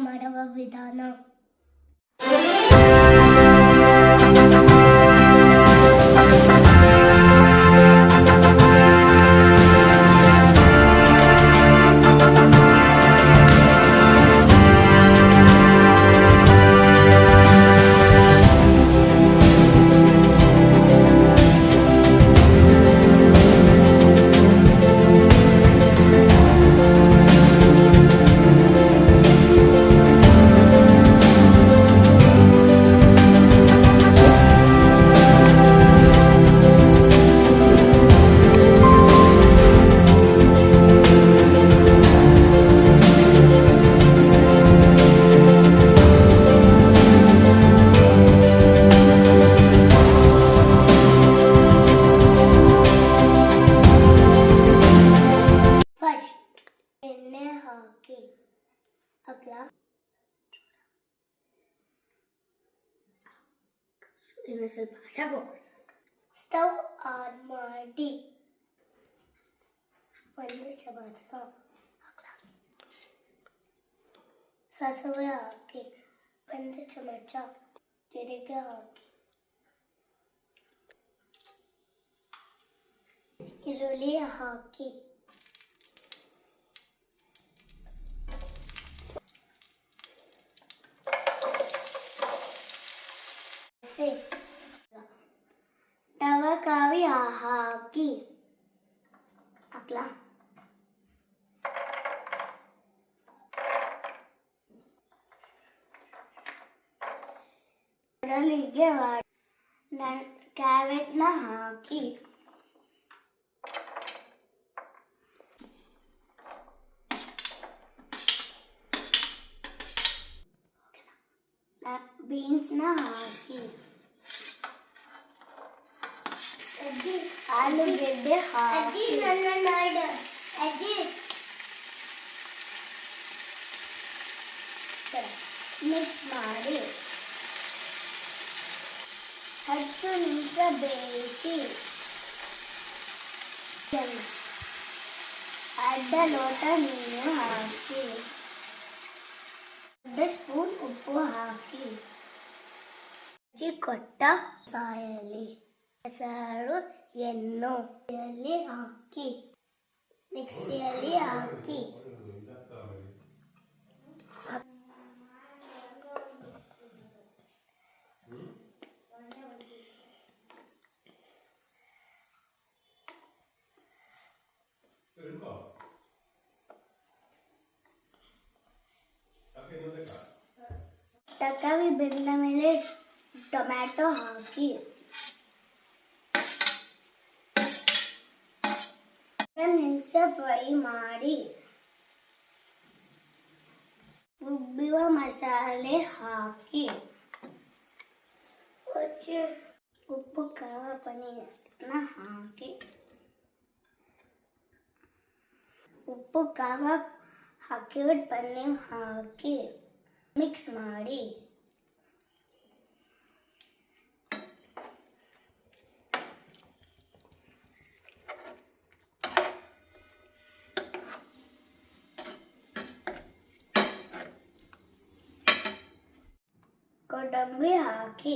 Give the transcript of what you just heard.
ಮಾಡುವ ವಿಧಾನ. ಎಣ್ಣೆ ಹಾಕಿ ಅಗ್ಲ ಸ್ವಲ್ಪ ಸಾಕು. ಸ್ಟವ್ ಆನ್ ಮಾಡಿ 1 ಚಮಚ ಸಾಸಿವೆ ಹಾಕಿ, 1 ಚಮಚ ಜೀರಿಗೆ ಹಾಕಿ, ಈರುಳ್ಳಿ ಹಾಕಿ, ಟವಕಾವಿ ಹಾಕಿ ಹಾಕ್ಲಾ ಕಡಲಿಗೆ ಕ್ಯಾರೆಟ್ನ ಹಾಕಿ ಬೀನ್ಸ್ನ ಹಾಕಿ ಆಲೂಗೆಡ್ಡೆ ಹಾಕಿ ಮಿಕ್ಸ್ ಮಾಡಿ 10 ನಿಮಿಷ ಬೇಯಿಸಿ ಅರ್ಧ ಲೋಟ ನೀರು ಹಾಕಿ, 1 ಸ್ಪೂನ್ ಉಪ್ಪು ಹಾಕಿ, ಕೊಟ್ಟ ಸಾಯಲಿ ಹೆಸರು ಎಣ್ಣೆಯಲ್ಲಿ ಹಾಕಿ ಮಿಕ್ಸಿಯಲ್ಲಿ ಹಾಕಿ ತರಕಾರಿ ಬೆಂದ ಮೇಲೆ ಟೊಮ್ಯಾಟೊ ಹಾಕಿ ನಿಮಿಷ ಫ್ರೈ ಮಾಡಿ ರುಬ್ಬಿರುವ ಮಸಾಲೆ ಹಾಕಿ ಉಪ್ಪು ಖಾರ ಪನ್ನೀರನ್ನ ಹಾಕಿ ಉಪ್ಪು ಖಾರ ಹಾಕಿಬಿಟ್ಟು ಪನ್ನೀರ್ ಹಾಕಿ ಮಿಕ್ಸ್ ಮಾಡಿ ಕೊತ್ತಂಬರಿ ಹಾಕಿ